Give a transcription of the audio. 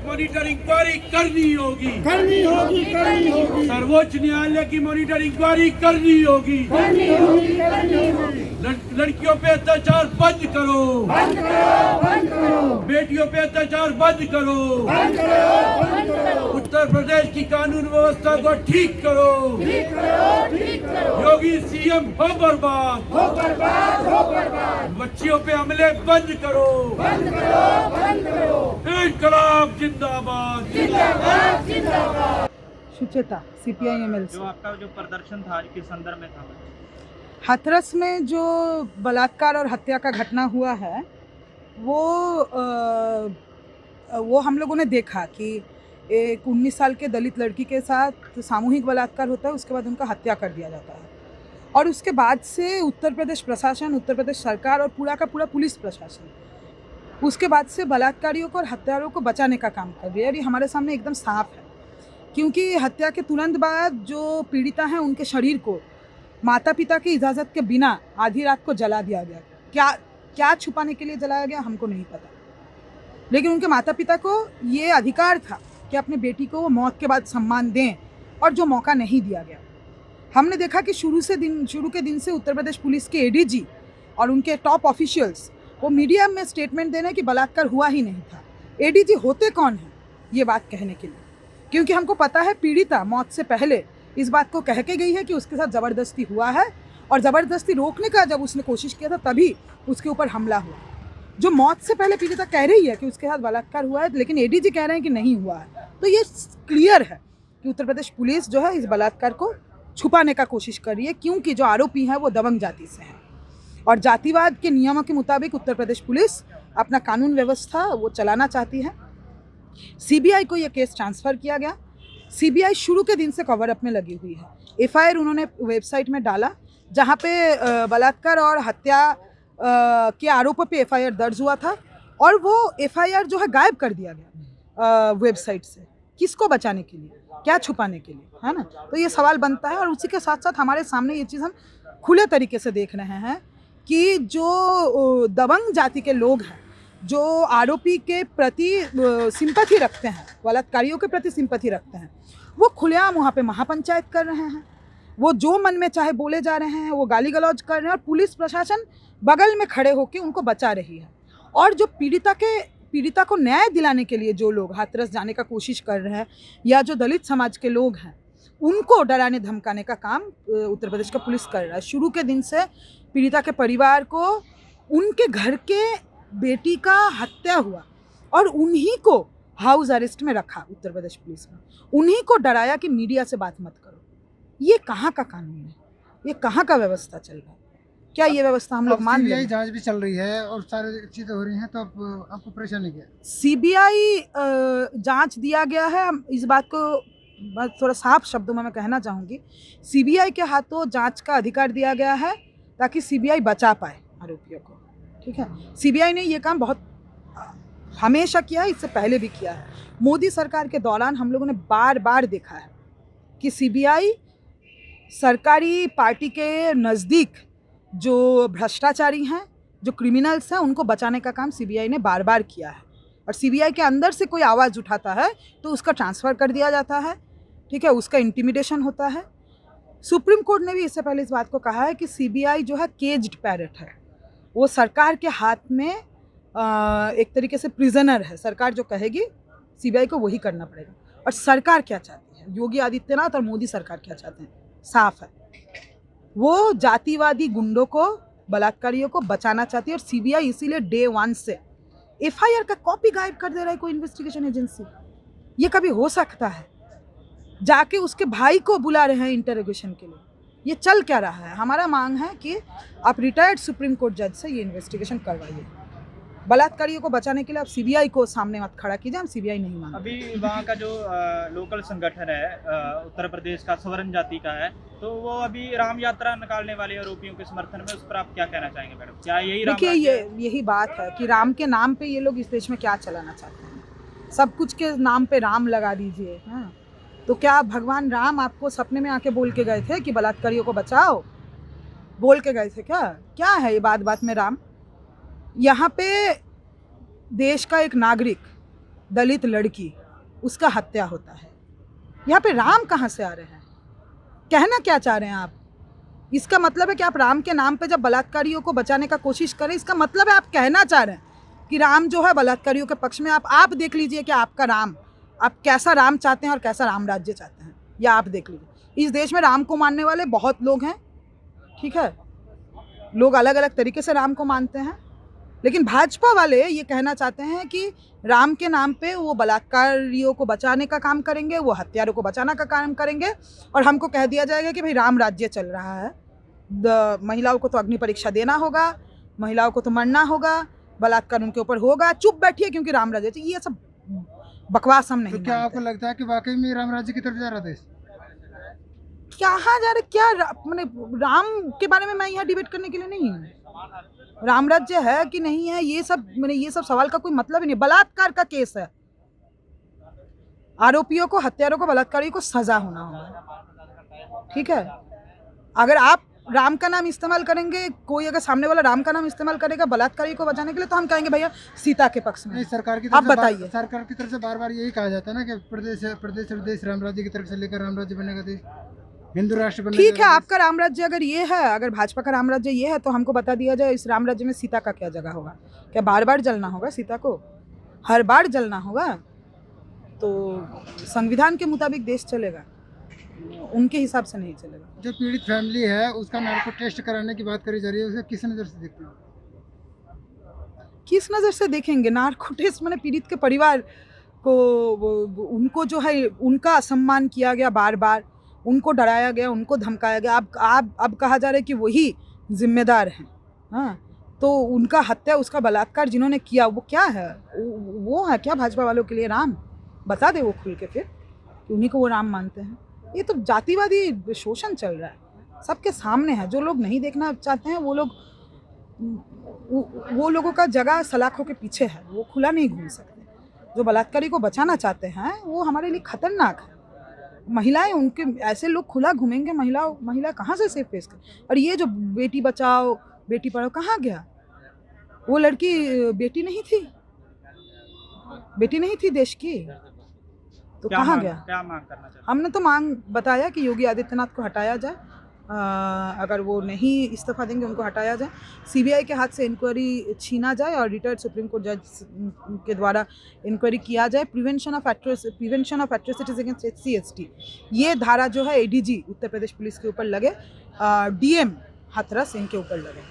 Monitor inquiry करनी होगी, करनी होगी, करनी होगी, सर्वोच्च न्यायालय की मॉनिटर इंक्वायरी करनी होगी, करनी होगी, करनी होगी। लड़कियों पे अत्याचार बंद करो, बंद करो, बंद करो, बेटियों पे अत्याचार बंद करो, बंद करो, बंद करो, उत्तर प्रदेश की कानून व्यवस्था को ठीक करो, ठीक करो, ठीक करो। योगी सीएम हो बर्बाद, हो बर्बाद, हो बर्बाद, बच्चियों पे हमले बंद करो, बंद करो, बंद करो। इनकलाब जिंदाबाद, जिंदाबाद, जिंदाबाद। सुचेता CPI-ML से। जो आपका जो प्रदर्शन था आज किस संदर्भ में था? हाथरस में जो बलात्कार और हत्या का घटना हुआ है वो हम लोगों ने देखा कि एक 19 साल के दलित लड़की के साथ सामूहिक बलात्कार होता है, उसके बाद उनका हत्या कर दिया जाता है और उसके बाद से उत्तर प्रदेश प्रशासन, उत्तर प्रदेश सरकार और पूरा का पूरा पुलिस प्रशासन उसके बाद से बलात्कारियों को और हत्यारों को बचाने का काम कर रही है। और ये हमारे सामने एकदम साफ है, क्योंकि हत्या के तुरंत बाद जो पीड़िता हैं उनके शरीर को माता पिता की इजाज़त के बिना आधी रात को जला दिया गया। क्या छुपाने के लिए जलाया गया हमको नहीं पता, लेकिन उनके माता पिता को ये अधिकार था कि अपने बेटी को वो मौत के बाद सम्मान दें, और जो मौका नहीं दिया गया। हमने देखा कि शुरू के दिन से उत्तर प्रदेश पुलिस के ADG और उनके टॉप ऑफिशियल्स वो मीडिया में स्टेटमेंट दे रहे हैं कि बलात्कार हुआ ही नहीं था। ADG होते कौन है ये बात कहने के लिए? क्योंकि हमको पता है पीड़िता मौत से पहले इस बात को कह के गई है कि उसके साथ ज़बरदस्ती हुआ है, और ज़बरदस्ती रोकने का जब उसने कोशिश किया था तभी उसके ऊपर हमला हुआ। जो मौत से पहले पीड़िता कह रही है कि उसके साथ बलात्कार हुआ है, लेकिन ADG कह रहे हैं कि नहीं हुआ है। तो ये क्लियर है कि उत्तर प्रदेश पुलिस जो है इस बलात्कार को छुपाने का कोशिश कर रही है, क्योंकि जो आरोपी हैं वो दबंग जाति से हैं और जातिवाद के नियमों के मुताबिक उत्तर प्रदेश पुलिस अपना कानून व्यवस्था वो चलाना चाहती है। CBI को ये केस ट्रांसफ़र किया गया। CBI शुरू के दिन से कवर अप में लगी हुई है। FIR उन्होंने वेबसाइट में डाला जहाँ पे बलात्कार और हत्या के आरोपों पे FIR दर्ज हुआ था, और वो FIR जो है गायब कर दिया गया वेबसाइट से। किसको बचाने के लिए, क्या छुपाने के लिए, है ना? तो ये सवाल बनता है। और उसी के साथ साथ हमारे सामने ये चीज़ हम खुले तरीके से देख रहे हैं कि जो दबंग जाति के लोग हैं, जो आरोपी के प्रति सिंपैथी रखते हैं, बलात्कारियों के प्रति सिंपैथी रखते हैं, वो खुलेआम वहाँ पे महापंचायत कर रहे हैं। वो जो मन में चाहे बोले जा रहे हैं, वो गाली गलौज कर रहे हैं, और पुलिस प्रशासन बगल में खड़े होकर उनको बचा रही है। और जो पीड़िता को न्याय दिलाने के लिए जो लोग हाथरस जाने का कोशिश कर रहे हैं, या जो दलित समाज के लोग हैं, उनको डराने धमकाने का काम उत्तर प्रदेश का पुलिस कर रहा है। शुरू के दिन से पीड़िता के परिवार को उनके घर के बेटी का हत्या हुआ और उन्हीं को हाउस अरेस्ट में रखा उत्तर प्रदेश पुलिस में, उन्हीं को डराया कि मीडिया से बात मत करो। ये कहाँ का कानून है? ये कहाँ का व्यवस्था चल रहा है? क्या ये व्यवस्था हम लोग मान लें? जांच भी चल रही है और सारी चीज़ें हो रही हैं, तो अब आपको परेशानी क्या है? CBI जांच दिया गया है। इस बात को बस थोड़ा साफ शब्दों में मैं कहना चाहूँगी, CBI के हाथों जांच का अधिकार दिया गया है ताकि CBI बचा पाए आरोपियों को। ठीक है, CBI ने ये काम बहुत हमेशा किया है, इससे पहले भी किया है। मोदी सरकार के दौरान हम लोगों ने बार बार देखा है कि CBI सरकारी पार्टी के नज़दीक जो भ्रष्टाचारी हैं, जो क्रिमिनल्स हैं, उनको बचाने का काम CBI ने बार बार किया है। और CBI के अंदर से कोई आवाज़ उठाता है तो उसका ट्रांसफ़र कर दिया जाता है। ठीक है, उसका इंटिमिडेशन होता है। सुप्रीम कोर्ट ने भी इससे पहले इस बात को कहा है कि CBI जो है केज्ड पैरट है, वो सरकार के हाथ में एक तरीके से प्रिजनर है। सरकार जो कहेगी CBI को वही करना पड़ेगा। और सरकार क्या चाहती है, योगी आदित्यनाथ और मोदी सरकार क्या चाहते हैं, साफ है। वो जातिवादी गुंडों को, बलात्कारियों को बचाना चाहती है। और CBI इसीलिए डे 1 से FIR का कॉपी गायब कर दे रहा है कोई इन्वेस्टिगेशन एजेंसी। ये कभी हो सकता है? जाके उसके भाई को बुला रहे हैं इंटरोगेशन के लिए। ये चल क्या रहा है? हमारा मांग है कि आप रिटायर्ड सुप्रीम कोर्ट जज से ये इन्वेस्टिगेशन करवाइए। बलात्कारियों को बचाने के लिए आप CBI को सामने मत खड़ा कीजिए। हम CBI नहीं मांगते। अभी वहाँ का जो लोकल संगठन है उत्तर प्रदेश का, सवर्ण जाति का है, तो वो अभी राम यात्रा निकालने वाले आरोपियों के समर्थन में, उस पर आप क्या कहना चाहेंगे मैडम? क्या यही राम? देखिए, यही बात है कि राम के नाम पे ये लोग इस देश में क्या चलाना चाहते हैं। सब कुछ के नाम पे राम लगा दीजिए। हाँ, तो क्या भगवान राम आपको सपने में आके बोल के गए थे कि बलात्कारियों को बचाओ? बोल के गए थे क्या? क्या है ये बात बात में राम? यहाँ पे देश का एक नागरिक दलित लड़की उसका हत्या होता है। यहाँ पे राम कहाँ से आ रहे हैं? कहना क्या चाह रहे हैं आप? इसका मतलब है कि आप राम के नाम पे जब बलात्कारियों को बचाने का कोशिश करें, इसका मतलब है आप कहना चाह रहे हैं कि राम जो है बलात्कारियों के पक्ष में। आप देख लीजिए कि आपका राम, आप कैसा राम चाहते हैं और कैसा राम राज्य चाहते हैं, या आप देख लीजिए। इस देश में राम को मानने वाले बहुत लोग हैं, ठीक है, लोग अलग अलग तरीके से राम को मानते हैं, लेकिन भाजपा वाले ये कहना चाहते हैं कि राम के नाम पे वो बलात्कारियों को बचाने का काम करेंगे, वो हत्यारों को बचाने का काम करेंगे, और हमको कह दिया जाएगा कि भाई राम राज्य चल रहा है, महिलाओं को तो अग्नि परीक्षा देना होगा, महिलाओं को तो मरना होगा, बलात्कार उनके ऊपर होगा, चुप बैठिए क्योंकि राम राज्य। ये सब बकवास हम नहीं तो क्या मानते। आपको लगता है कि वाकई में राम राज्य की तरफ जा रहा देश? कहाँ जा रहे, क्या मैंने राम के बारे में मैं यहाँ डिबेट करने के लिए नहीं हूँ। राम राज्य है कि नहीं है, ये सब सवाल का कोई मतलब ही नहीं। बलात्कार का केस है, आरोपियों को, हत्यारों को, बलात्कारियों को सजा होना होगा, ठीक है। अगर आप राम का नाम इस्तेमाल करेंगे, कोई अगर सामने वाला राम का नाम इस्तेमाल करेगा बलात्कारी को बचाने के लिए, तो हम कहेंगे भैया सीता के पक्ष में। नहीं, सरकार की आप तरफ से बताइए। सरकार की तरफ से बार बार यही कहा जाता है ना कि प्रदेश राम राज्य की तरफ से लेकर राम राज्य बनेगा देश, हिंदू राष्ट्र बनेगा। ठीक है, आपका राम राज्य अगर ये है, अगर भाजपा का राम राज्य ये है, तो हमको बता दिया जाए इस राम राज्य में सीता का क्या जगह होगा। क्या बार बार जलना होगा सीता को? हर बार जलना होगा? तो संविधान के मुताबिक देश चलेगा, उनके हिसाब से नहीं चलेगा। जो पीड़ित फैमिली है उसका नार्को टेस्ट कराने की बात करी जा रही है, उसे किस नज़र से देखते हैं? किस नज़र से देखेंगे? नार्को टेस्ट मैंने पीड़ित के परिवार को, उनको जो है उनका असम्मान किया गया, बार बार उनको डराया गया, उनको धमकाया गया। अब कहा जा रहा है कि वही जिम्मेदार हैं। हाँ, तो उनका हत्या, उसका बलात्कार जिन्होंने किया, वो क्या है? वो है क्या भाजपा वालों के लिए राम? बता दे वो खुल के फिर कि उन्हीं को वो राम मानते हैं। ये तो जातिवादी शोषण चल रहा है, सबके सामने है। जो लोग नहीं देखना चाहते हैं वो लोगों का जगह सलाखों के पीछे है, वो खुला नहीं घूम सकते। जो बलात्कारी को बचाना चाहते हैं वो हमारे लिए खतरनाक है। महिलाएं, उनके ऐसे लोग खुला घूमेंगे, महिला कहाँ से सेफ फेस कर? और ये जो बेटी बचाओ बेटी पढ़ाओ कहाँ गया? वो लड़की बेटी नहीं थी देश की, तो कहाँ गया? क्या मांग करना चाहते हैं? हमने तो मांग बताया कि योगी आदित्यनाथ को हटाया जाए, अगर वो नहीं इस्तीफा देंगे उनको हटाया जाए, सीबीआई के हाथ से इंक्वायरी छीना जाए और रिटायर्ड सुप्रीम कोर्ट जज के द्वारा इंक्वायरी किया जाए। Prevention of atrocities against SC/ST, ये धारा जो है ADG उत्तर प्रदेश पुलिस के ऊपर लगे, DM हाथरस इनके ऊपर लगे।